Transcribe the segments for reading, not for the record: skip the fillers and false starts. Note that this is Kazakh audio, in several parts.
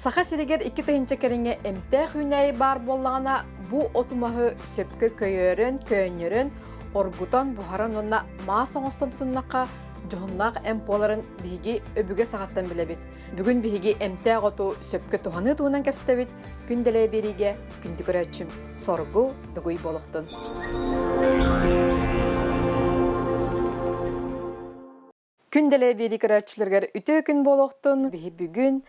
Саха сиригер 2 тыгынча кереңе эмтэх үнәй бар боллағана бу отумахы сөпкө көйөрін, көйөнерін, оргутан бухаран онна маас оңостон тұтыннаққа жоғыннақ эмполарын биһиги өбүге сағаттан білебит. Бүгін биһиги эмтэх оту сөпкө туханы туынан кәпстебит, күнделе бериге күнді көрәтчім соргу дугуй болуқтын. Күнделе бери көрәтчілергер үтө күн болуқтын, биһи бүгін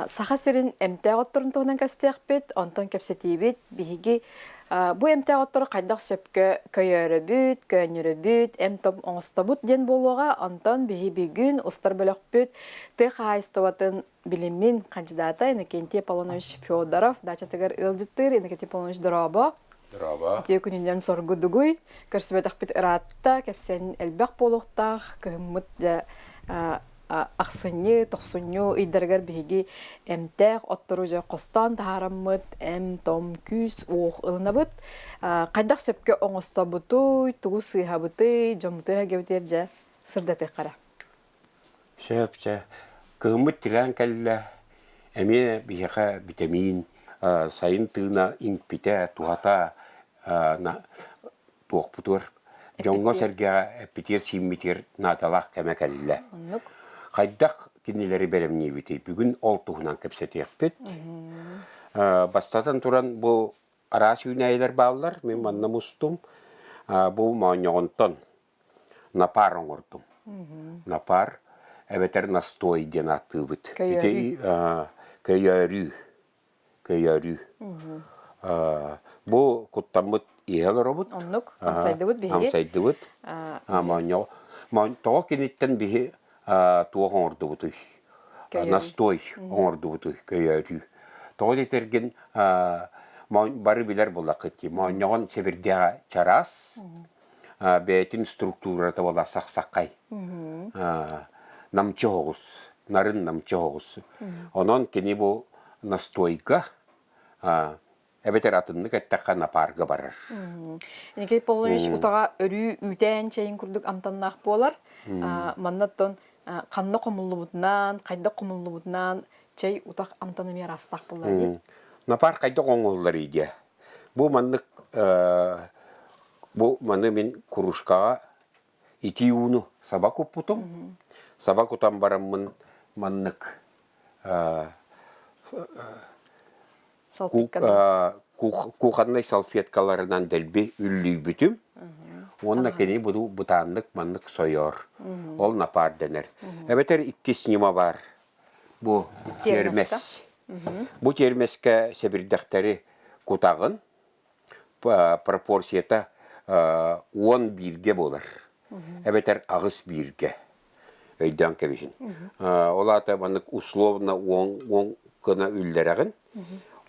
Саха сирин эмтэх отторун туынан кәстеқпет, онтон кәпсетейбет, биһиги бу эмтэх оттору қайдақ сөпкө көйөрөбүт, көйөнөрөбүт, эмтом оңостабут ден болуға, онтон биһи бүгүн устар бөлөкпүт, тых айстыбатын билимин кандидата Иннокентий Аполлонович Федоров, дачатыгар ылжыттыр, Иннокентий Аполлонович Дороба. Тие күнүнөн соргу дугуй, көрсөбөтөкпүт ыраатта, кепсен элбек болуктах, кыһыммыт ақсыны, тоқсыны үйдергер бігі әмтәқ, оттыру жа қостан тағараммыт, әм, том, күс, оқ ылына бұд. Қайдақ сөпке оңыста бұтой, тұғы сыйға бұтой, жомытыр әгеутер жа сырдаты қара. Сөп жа, кығымыт тиран кәлі, әме бігеға витамин, сайын тыына инкпите, туғата туық бұтыр. Жоңға сәрге әппетер, симметер, надалақ кәмә кәлі. Қайдақ кенелері бәрімне бітей. Бүгін ол тұғынан кәпсетек бет. Бастатан тұран бұл арас үйнәйлер бағылар. Мен манна мұстым. Бұл маңоғынтан напар оңырдым. Напар әбетер настой ден атты бұд. Көйәрі. Көйәрі. Бұл құттамыд иғалыр обыд. Оннық, амсайды бұд бейге? Амсайды бұд. Тоға кенеттен бейге туақ оңырды бұтой. Настой оңырды бұтой, көйәрі. Тоғы детерген бары білер бола қытти. Маңнағын себірдеға чарас, бәйтін структураты бола сақ-саққай. Намчы оғыз, нарын намчы оғыз. Онын кені бұл настойға әбетер атынны кәттәққа напарға барар. Иннокентий Аполлонович ұтаға өрі үйтән чайын күрдік амтаннақ болар. Маннаттон қанны қомылы бұтынан, қайда қомылы бұтынан чай ұтақ амтанымен растақ болар. Напар қайда қоңылдар еді. Бұл маны мен күрушқаға ити уыны сабақ өп бұтым. Сабақ ұтан барамын маннық куханнай салфеткаларынан дәлбе үллүй бүтім. Онна кені бұтанлық манлық сойор. Ол напар денер. Әбетер иккес нема бар. Бұ термес. Бұ термеске себірдіқтері құтағын пропорцията 11-ге болар. Әбетер ағыс 1-ге. Өйден кәбешін. Олата манлық условна 10 күні үлдерағын.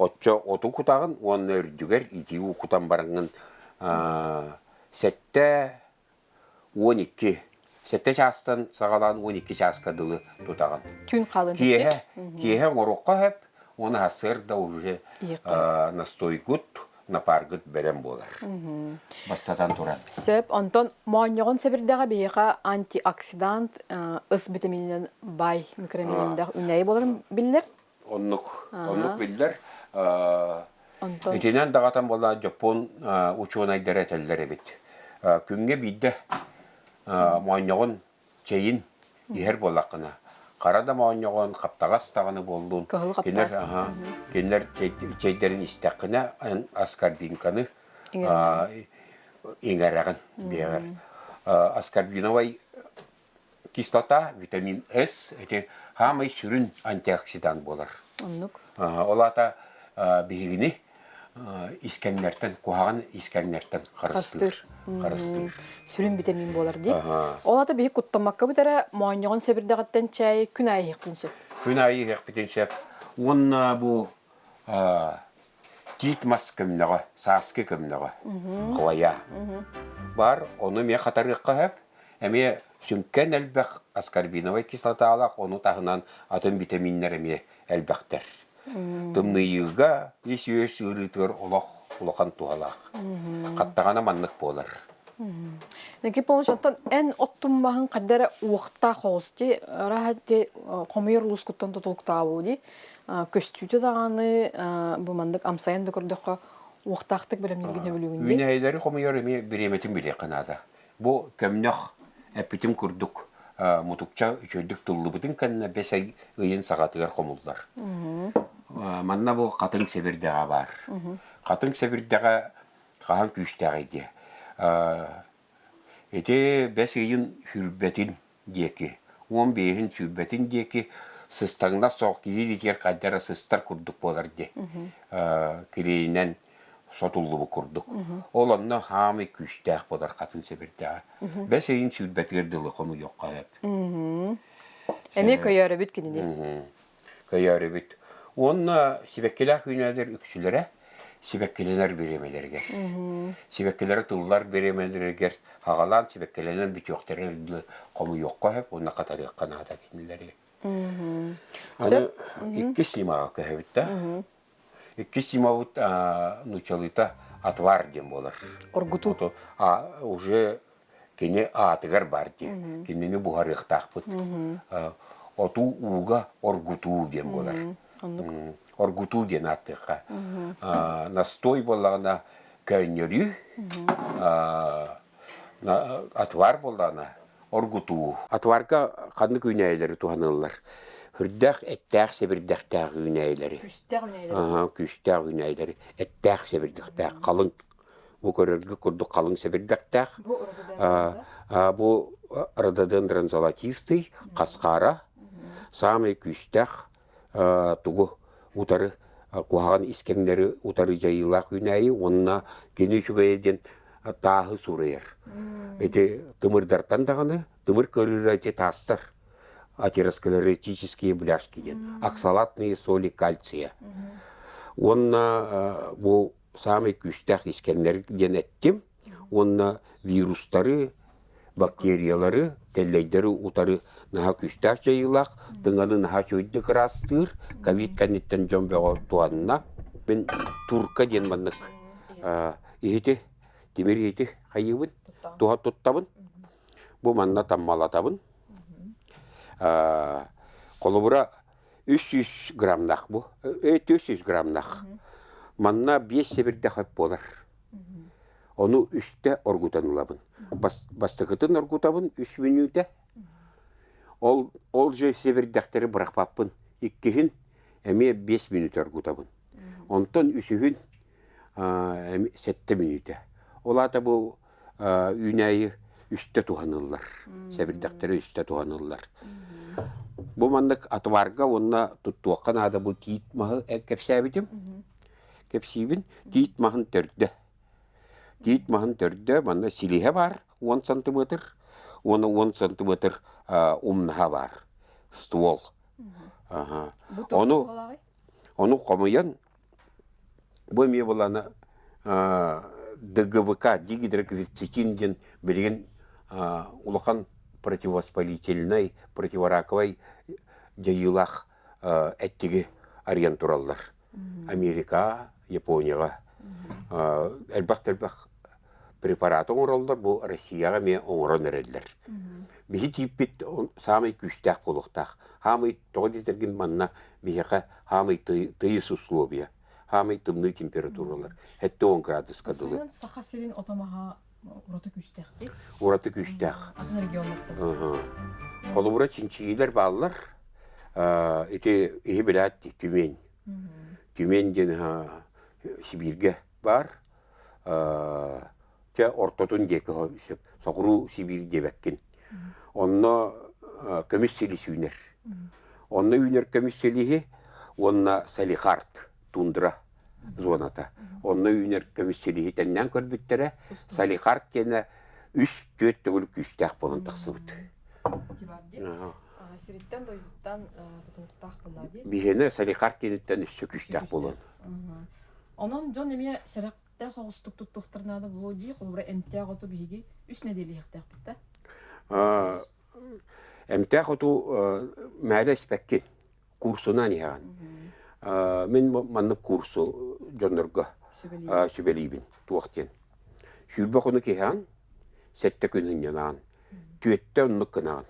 Отчо оту құтағын 10 өрдігер, итеу құтан барыңын сәтті 12, сәтті шастан сағалан 12 шасқа дылы тұтаған. Күн қалын. Киеге орыққа әп, оны асыр да уже настой күт, напар күт бәрен болар. Бастатан тұран. Сөп, онтон маңнағын сәбірдіға бейіға антиоксидант, ыс витаминінен бай микроминемдіға үнәйі боларын білдер? Онлық білдер. Етенен дағатан болған Жапон учуын айдары әтәлдері бет. Күнге бейді маңнағын чейін ехер болақына. Қарада маңнағын қаптағас тағаны болдың. Кенлер чейдерін істәқіне аскарбинканы еңәрәғін бейгір. Аскарбиновай кислота, витамин С, хамай сүрін антиоксидант болар. Олата бейгіні искәннәртен, кухаған искәннәртен қарыстыр. Сүрін витамин болар дей. Олата бейгі құттамаққа бұтары маңнағын сәбірдіғаттен чай күн айы еқпінсіп. Күн айы еқпінсіп. Оны бұл титмас көмініға, сасқы көмініға қуая. Бар, оны мен қатарыққа әп, әме сүнкен әлбәқ аскарбиновай кислота алақ, оны тағынан атын витаминнер әме әлбәқтер. Тымны йылға ес-өс үрітер олақ туғалақ. Қаттағана манлық болар. Неки помощантан эн оттуммаһын каддара уақта хоости рахати комер лускуттан тутулуктаабу ди көстүтө даганы бу мандык амсайын да көрдөккө уақтактык беремнигине билүүгүндө. Үнәйләре комер эми биреметин биле канада. Бу көмнөх эпитим курдук мутукча үчөйдүк туллубутун канна 5 ай ыйын сагатыгар комулдар. Манна бу катын себирдега бар. Катын себирдега кахан күчтәгәйди. Эти 5 айын хүрбетин диеки, 15-ин хүрбетин диеки сыстаңна соққиы дитер каддара сыстар курдук болар ди. Кирейнен сотуллубу курдук. Ол онно хамы күчтәк болар катын себирдега. 5 айын хүрбетигер дылы кому жокка хеп. Эме көйөрө бит кинини. Көйөрө бит. Онна сибеккелак үнәдер үксүләре сибеккеленер беремелерге. Сибеккелер тыллар беремелерге хагалан сибеккеленен бит жоктары кому жокка хеп, онна катары канада кинилери. Аны икки снимага көһөбүт да. Икки снимабыт нучалыта отвар дем болар. Оргуту. Уже кене атыгар бар ди. Кенени бухарыктакпыт. Оту уга оргуту дем болар. Оргуту ден аттыка. Настой боллагана көйнөрү. Отвар боллагана оргуту. Отварга кандай күнәйләре туганылар. Хүрдәк эттәк себирдәктәк күнәйләре. Күчтәк күнәйләре. Эттәк себирдәктәк калын. Бу көрөргө курду калын себирдәктәк. Бу рододендрон золотистый, каскара. Самый күчтәк тугу утары куаган искеңнәре утары жайылак күнәйи, онна кене чугайден тағы сурайыр. Эти тымырдартан дағаны, тымыр көрірәте тастар. Атеросклеротические бляшки ден. Оксалатные соли кальция. Онна бұл самый күштәк искеңнәр ден әттім. Онна вирустары, бактериялары, теллейдері утары наға күштәк жайылақ, дыңаны наға чөйді қырастыр, ковид кәнеттен жомбеға туанына. Мен турка ден маннық. Ехеті, демер ехеті қайығын, туға тұттабын. Бұл манна таммалатабын. Қолыбыра 300 грамнақ бұл. 300 грамнақ. Манна 5 себірді қап болар. Оны 3-те оргутанылабын. Бастықытын оргутабын 3 минуте. Ол же себірдіқтері бұрақпаппын. 2-хін әме 5 минут оргутабын. Онтон 3-хін 7 минуте. Олата бұл үнәйі 3-те туғанылар. Себірдіқтері 3-те туғанылар. Бұл мандық атварға онна тұттуаққан ада бұл тиит мағы кәпсәбітім. Кәпсейбін тиит мағын түрді. Тиит мағын түрді, манна силиhe бар 10 сантиметр. Оны 10 сантиметр умнаға бар. Ствол. Оны қомыян бұл ме боланы ДГВК, дигидрокверцетин берген улақан противовоспалительный, противораковый жайылақ әттігі агентуралар. Америка, Японияға. Әлбақ-тәлбақ препараты оңыралдар, бұл Россияға мен оңыран әрелдер. Бейі типпет самый күштәк болуқтақ. Хамый тоғдетерген манна бейіға хамый тыйыс условия. Хамый тымны температуралар. Әтті 10 градус қадылы. Сенен сақа селен отамаға ураты күштәк де? Ураты күштәк. Атын регионлықты. Қолыбыра чинчигилер балылар. Эти біләт түмен. Түмен ден Сибирге бар. Ортотун декі соқыру Сибир дебәккен. Онна көміссели сүйнер. Онна үйнер көмісселігі, онна салихарт тундыра зоната. Онна үйнер көмісселігі тәннен көрбіттері, салихарт кені 3-4 түгіл күштәк болын тақсы бұд. Сириттен дойуттан тұтылықтақ болады? Бейені салихарт кенеттен 3 күштәк болын. Онын жон еме сәрәқті қоғыстық тұттықтырнады бұл дей, қолыбыра әмтәқ оту бейге 3 неделі яқтақ бұдда? Әмтәқ оту мәді әспәккен курсынан еған. Мен маннып курсу жонырға сөбелейбін туақтен. Шүрбі құны кейхан, сетте күнінен түйетте ұннық кынаған.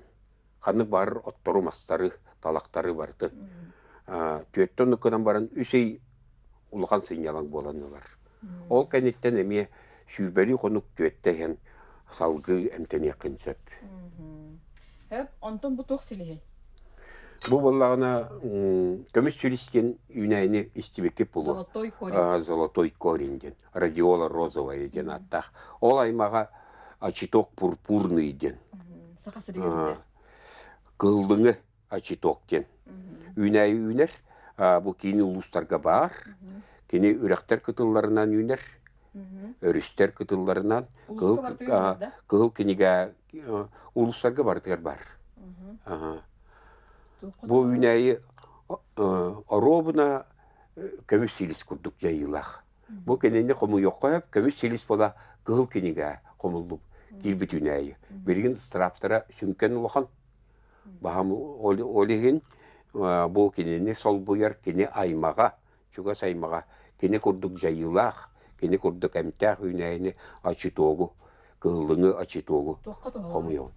Қаны бар оттору мастары, талақтары барды. Түйетте ұннық кынан барын үсей ұлған сыйнялан боланылар. Ол кәнеттен әме сүйбәлі қонық түйетте хен салғы әмтене қынсөп. Онтон бұтуқ сілі. Бұл болағына көміс сүлістен үйнәйіні істебекке бұлы. Золотой корень. Золотой корень. Радиола розовая ден аттақ. Ол аймаға ачиток пурпурный ден. Сақа сіргенде. Қылдыңы ачиток ден. Үйнәй үйнер. Бұл кейіні ұлыстарға бар. Кейіні үрәқтер кытылларынан үйнер. Өрістер кытылларынан. Қыл кенеге ұлыстарға бардығар бар. Бұл үйнәйі оробына көміс селіс күрдік жайылақ. Бұл кенені қомы yok қойып, көміс селіс бола қыл кенеге қомылып келбет үйнәйі. Берген страптара сүнкен ұлған. Бағам олеген бұл кенені сол бұяр кене аймаға, чуғас аймаға, кене күрдік жайылақ, кене күрдік әмтәқ үйнәйіні ачитоғу, қылдыңы ачитоғу қомы yok.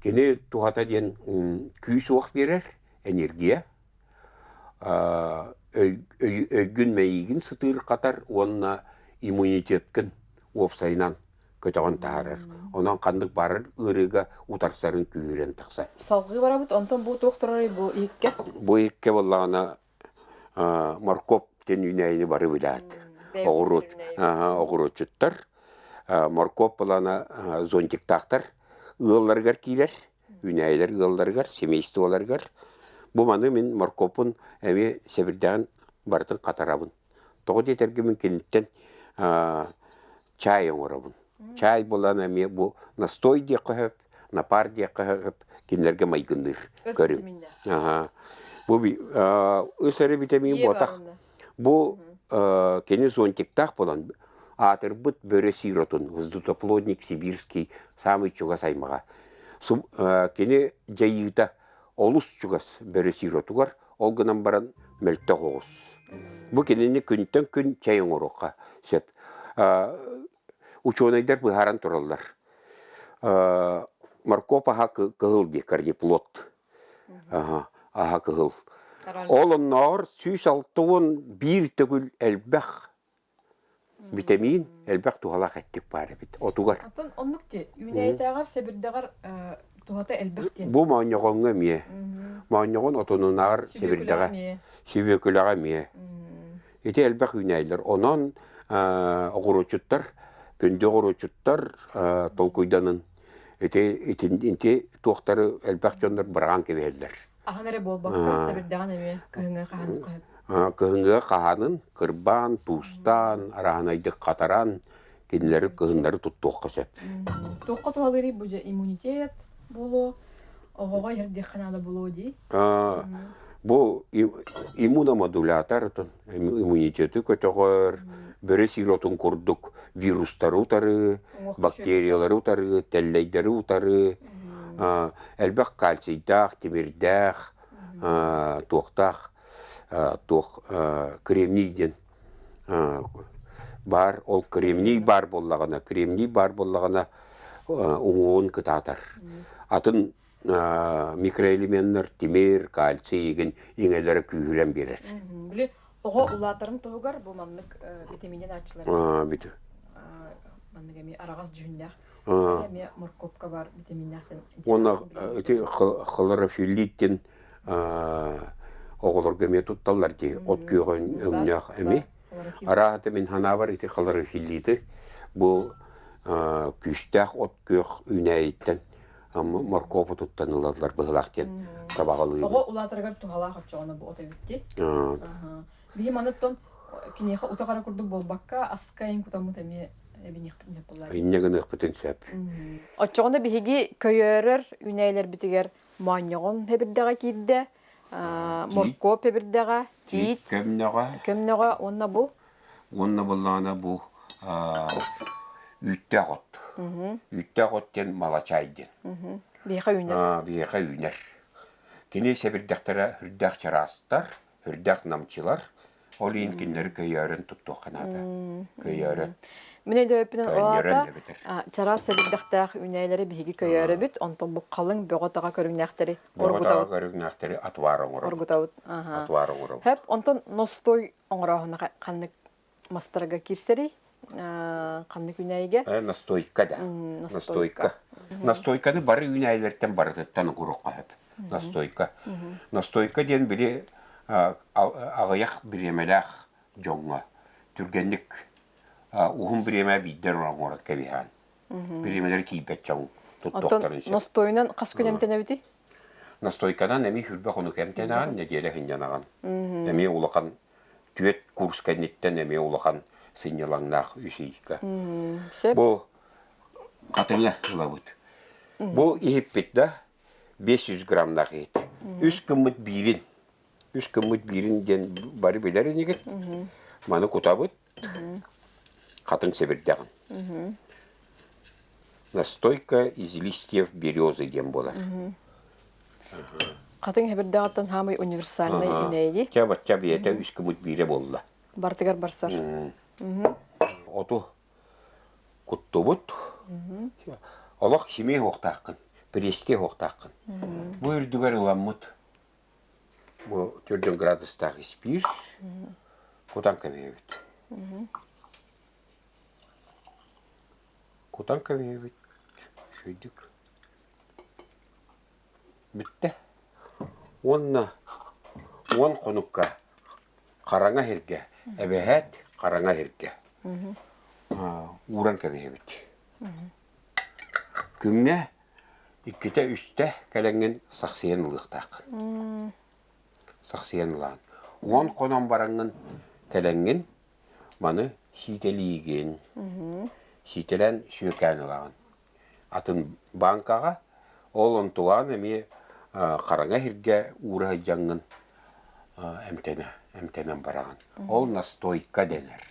Кене туғата ден күйіс оқ берер, энергия. Өгін мәйігін сытыр қатар, онына иммунитеткін опсайынан көтіған тағарыр. Онан қандық барыр, ұрыға ұтарсарын күйірен тақса. Салғы бара бұд, онтан бұл тоқтырары бұл екке? Бұл екке болағына моркоп кен үйнәйіні бары біләді. Оғыротчыттар. Моркоп болағына зонтик тақтар. Ұғыларғар кейлер, үйнәйлер ұғыларғар, семействоларғар. Бұл маны мен моркопын әме сәбірден бардың қатарабын. Тоғы детерге мен кенеттен чай оңырабын. Чай болан әме бұл настой де қығып, напар де қығып, кенлерге майгындыр. Бұл өсәрі витамин ботақ. Бұл кені зонтиктақ болан. Атыр бұт бөрі сиротын, вздутоплодник сибирский, самый чугас аймаға. Кені жайыта олыс чугас бөрі сиротуғар, олғынан баран мөлті қоғыз. Бұл кенені күнттен күн чайын орыққа сөп. Ученайдар бұхаран тұралдар. Моркоп аға қығыл бекарде плод. Аға қығыл. Олын нағыр сүйс алтуын бір түгіл әлбәқ. Витамин әлбәқ туғалақ әттік бары бит. Отуғар. Антон, онлық де, үйнәйдағар, сәбірдағар туғата әлбәқ ден. Бұл мағынығынға мие. Мағынығын отынынағар сәбірдіға. Себекіліға мие. Еті әлбәқ үйнәйлер. Онан оғырочыттар, көнде оғырочыттар толкойданын. Еті туқтары әлбәқ жондар бірған кебелдер. Ағын әрі бол баққа сәбірдіған әме күйіңі қағаны қойып. Кыһыңга қағанын, кырбан, туыстан, арағанайдық қатаран, кенілері кыһындары тұттуққа сөп. Тоққа туғалыры бұл иммунитет болу, оғыға ерде қанады болу дей? Бұл иммуномодулятор, иммунитеті көтіғыр, бірі сиротын құрдық вирустары ұтары, бактериялары ұтары, тәлләйдері ұтары, әлбәқ кальцийдақ, темірдақ, тоқтақ, кремнийден бар, ол кремний бар боллағана, оңуын кытатар. Атын микроэлементтер, темір, кальций еген еңелері күйірен берер. Біле, оға ұлатырым тоғығар бұл манлық витаминен атшылар. Біті. Манлық әме арағыз жүндәқ. Әме моркопка бар витаминнақтен. Оны хлорофиллиттен оғылырға методталар де, от күйген өңнәқ әме. Арағаты мен хана бар, хлорофиллиті. Бұл күстәқ от күйг үйнәйттен моркопы тұттан ұладылар бұғылақтен сабағалығы. Оға ұлатырғар тұғалақ атшағына бұл ота бітті. Бейім анаттан кенеға ұтағара күрдік бол баққа асқайын күтамыт әме Иннеген ықпытын сөп. Отчоғында бігі көйерер, үнәйлер бітігер маньоғын әбірдіға кейді, моркоп әбірдіға, тиит, көмнеға, онна бұл? Онна болағына бұл үтті ғот. Үтті ғоттен малачайден. Бейқа үнер? Бейқа үнер. Кене сәбірдіқтері хүрдіқ чарастар, хүрдіқ намчылар, Олин кинлер көйөрөн тутту канада. Көйөрөн. Менә дә өпнен Көннерен олата дә бетер. чара сәбилдәхтәх үнәйләре биһиги көйөрө бит, онтон бу калың бөготага көрүнәхтәре Оргутау көрүгнәктери атвар оңору. оргутабыт. Ага. Атвар оңору. Хэп онтон ностой оңорахына каннык мастарга кирсери, каннык үнәйге. Настойка да. Настойка. Настойканы бары үнәйләрдән барыттан урукка хәп. Настойка. Настойка дигән бире агаяк биремелах жоңга. Түргәнлек ухун биреме биддер оңора кебихан. Биремелер кийбет чоң. Онтон настойнан кас күнемтене бити. Настойкадан эми хүрбе хону кемтенан неделе хинjanаган. Эми улахан түет курс кеннеттен эми улахан сыньялаңнах үсейка. Бу катыңа улабыт. Бу ихиппит да 500 граммнах ет. 3 кыммыт бирин. 3 кыммыт бирин ден бары белер негет. Маны кутабыт. Катын себердяган. Настойка из листьев березы ден болар. Катын хәбердәгәттән һәмәй универсальный үнәйди. Чабача биете 3 кыммыт бире болла. Бартыгар барсар. Оту куттубут. Алак химия хоқтақын, престе хоқтақын. Бу үрдүгөр уламмыт. Бу 4 градустагы спир. Кутан кемебит. Кутан кемебит. Шөйдүк. Битте. Он конукка караңа херге. Эбехет караңа херге. Уран кемебит. Күңне иккете үсте кәләнген саксыян ылыктак. Саксыян лан. Он конон барангын кәләнген маны сителиген. Сителен сүйкән лан. Атын банкага олон туган эми караңа хирге ура жаңгын эмтенен бараган. Ол настойка денер.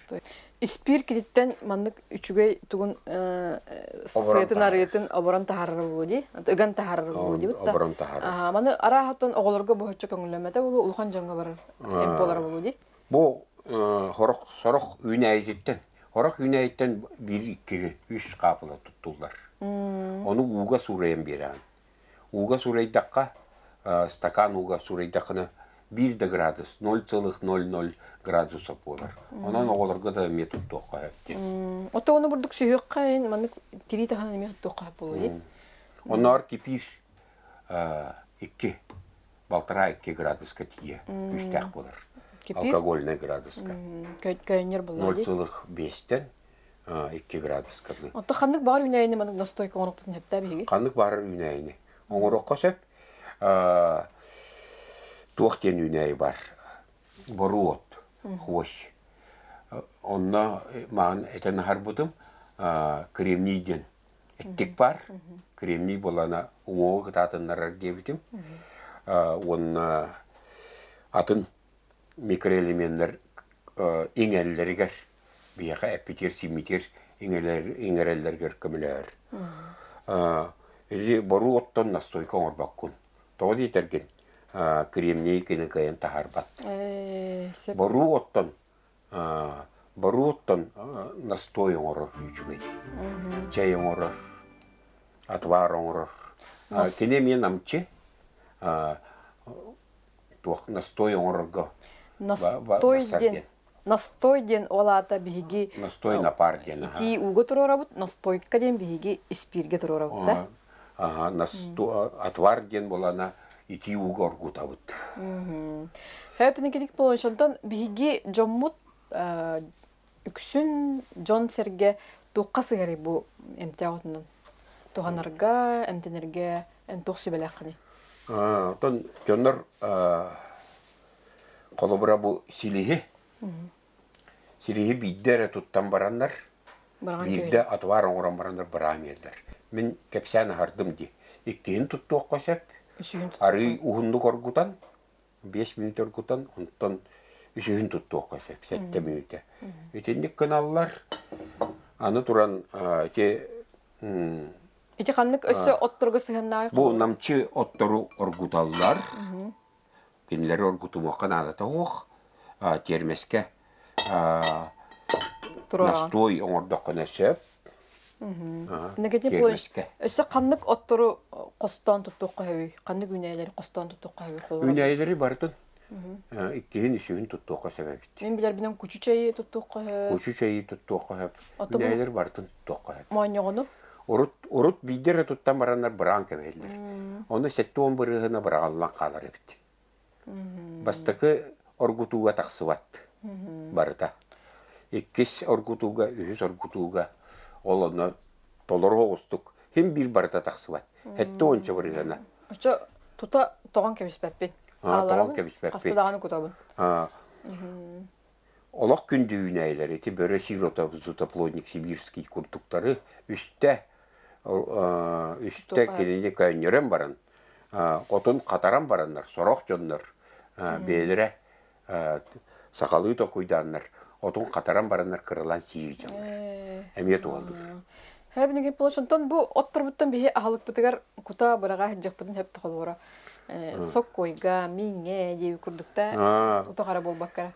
Испир кидиттен маннык үчүгөй тугун сыйтын арыйтын оборон тахарыр булди. Ыган тахарыр булди бит. Оборон тахарыр. Маны арахаттан оголорго бохочо көңүлөмөтө бул улхан жаңга барар. Эм болар булди. Бу сорох үнәйттен. Хорох үнәйттен 1-2-3 капыла туттулар. Оны уга сурайын беран. Уга сурайдакка стакан уга сурайдакына 1 градус, 0,00 градуса болар. Онан оголорго да метод тоққа хәпте. Ото оны бурдук сүйөк кайын, маны тирита хана метод тоққа болуй. Онар кипир 2 балтыра 2 градуска тие. Үстәк болар. Алкогольный градуска. Көйнер болар. 0,5-тен 2 градуска. Ото ханнык бар үнәйне маны настойка оноктун хәптә биги. Ханнык бар үнәйне. Оңорокка сөп туохтен үнәй бар. Боруот. Хвощ. Онна маған этен харбутым кремнийден. Эттик бар. Кремний болана оңоғы татынларар дебитим. Онна атын микроэлементтер иңеллергер бияқа эпитер, симитер иңереллергер көмілер. Боруоттон настойка оңорбаққын. Тоғы дейтерген кремний кені кайын тахарбат. Боруоттон настой оңорор үчүгей. Чай оңорор, атвар оңорор. Кене мен амчы настой оңорорго Настой ден олата биги. Настой напар ден. Ити уго турорабыт, настойка ден биги испирге турорабыт да. Ага, атвар ден болана ити уго оргутабыт. Хэппин келик болоншонтон биги жоммут үксүн жон серге туққа сыгары бу эмтеаготунан. Туханарга, эмтенерге энтоксы белакыны. Тон жоннор колобура бу силихи. Силихи биддере туттан барандар. Бирде атвар оңоран барандар барамерлер. Мен кепсәне хардым ди. Иккин туттук косеп. Ары ухунду коргутан 5 минут оргутан, онтон үсүһүн туттук косеп 7 минут. Итинник каналлар аны туран Ити ханнык өссө отторго сыгыннаа. Бу намчы оттору оргуталлар. Кинлер оргутумакан ада тоох. термеске Тураа. настой оңордоқына сөп. Негеде болыш. Өсө каннык оттору костон туттук көбүй. Каннык үнәйләре костон туттук көбүй колор. Үнәйләре бартын. Иккиһин үсүһүн туттуққа себебит. Мен билер бинен күчүчәй туттук көбүй. Күчүчәй туттуққа. Үнәйләре бартын туттуққа. Маňoğunu. Урут бидер туттан бараннар быран кебеллер. Оны сеттон бырыгына быраллан калар эбит. Бастыкы оргутуга таксыбат. Барыта. Иккис оргутуга, үһүс оргутуга олоно толор огустук. Хим бир барыта таксыбат. Хетте онча бырыгына. Очо тута тоган кебиспеппин. Тоган кебиспеппин. Кастадаганы кутабын. Олақ күндүүнәйләр эти бөрө сирота плотник сибирский куртуктары үстә кенене көйнөрен баран. Отун катаран бараннар, сорок жоннор, бейлере сакалы токуйданнар. Отун катаран бараннар кырылан сиир жоннор. Эмет болду. Хэбнеге плошонтон бу отторбуттан бихи ахалык бытыгар кута барага хеджекпутун хеп тохолора. Сок койга, минге, деби курдукта утагара болбаккара.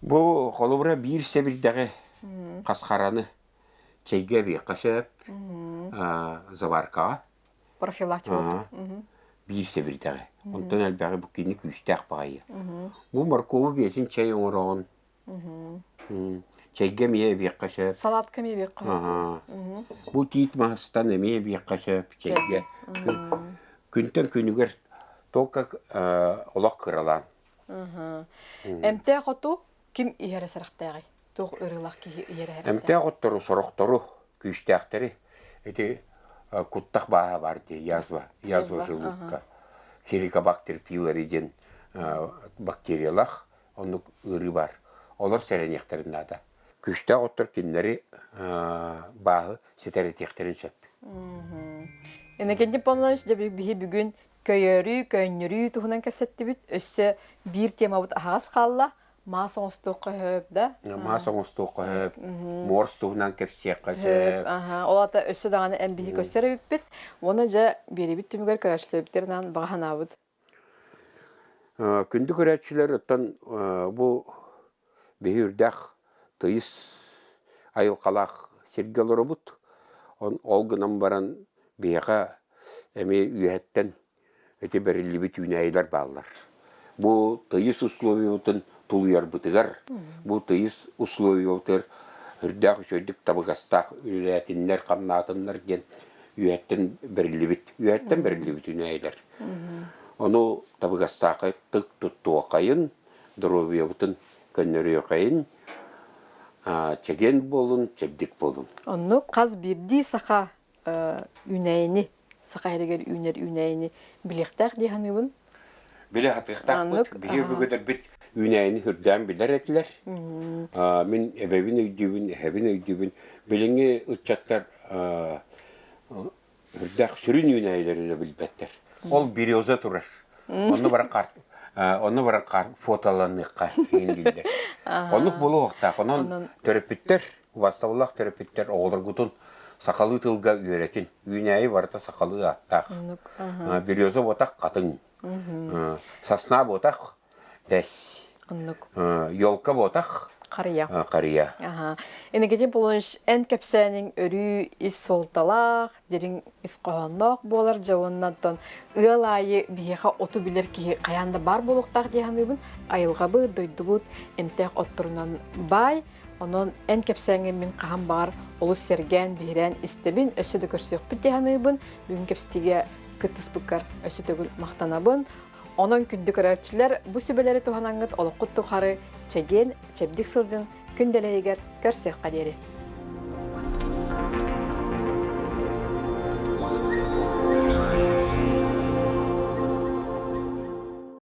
Бу холобра бир себирдәге каскараны чейге бир кашып, заварка. Профилактика. Бир себирдәге. Онтон әлбәге бу киник үстәк багы. Бу морковы бетин чей оңорон. Чейге мие бир кашып. Салатка мие бир кашып. Бу тит мастан мие бир кашып чейге. Күнтен күнүгөр тока олак кыралан. Эмте хоту ким иһәре сарахтагы? Тох ырылак ки иһәре. Эмте хоттору сорохтору күстәктәре. Эти куттак баа бар ди язва желудка. Хеликобактер пилориден бактериялар, оны ыры бар. Олар сәрәнектерин ада. Күстәк хоттор киннәре баа сетеретектерин сөп. Энекенде панлаш да бүгүн көйнөрү тухунан кәсәтте бит. Өссө бир тема бут агас калла. Масоңстук көп да. Масоңстук көп. Морстугунан кепсек касып. Олата өссө даганы эмбихи көсөрөп бит. Оны жа берибит түмүгөр көрәчләрдернән баганабыт. Күндү көрәчләр оттан бу беһүрдәх тыйс айылкалак сергеләре бут. Олгынан баран бега эми үһәттен эти берилибит үнәйләр баллар. Бу тыйс условиятын тулыяр бутыгар. Бу тыйс условиятыр үрдәк шөйдик табыгастак үрәтиннәр камнатыннар ген үһәттен берилибит үнәйләр. Оны табыгастакы тык тутту кайын, дровиятын көннөрү кайын. Чеген болун, чебдик болун. Онну каз бирди саха үнәйни, саха herger үнәйни билектак дигәнебен. Биле хатыктак бит, бир бүгедер бит үнәйни хүрдән билер этләр. Мин эбевин өйдүбүн, билеңе үтчаттар хүрдәк сүрүн үнәйләрне билбәттер. Ол береза турар. Оны бара карт фотоланыкка иңдилдер. Оны булу вакытта, онун терапевттер, вастаулак терапевттер олоргутун сакалы тылга үйрәтин. Үнәй барта сакалы аттак. Береза ботак катын. Сосна ботак бәс. Ёлка ботак кария. Энегеде болуш эн кепсәнең өрү ис солталак, дерин ис кохоннок болар жавоннан ылайы бияха оту билер ки каянда бар болуктак дигәнебен айылгабы дойдубут эмтек отторунан бай. Онон эн кепсәңе мин каһам бар, олус серген бирән истебин өсөдө көрсөк бит дигәнебен бүгүн кепстиге кытыс букар өсөтөгүн мактанабын. Онон күндү көрәчләр бу сүбеләре туханаңгыт олоқут тухары чеген чебдик сылжын күнделегер көрсөк кадери.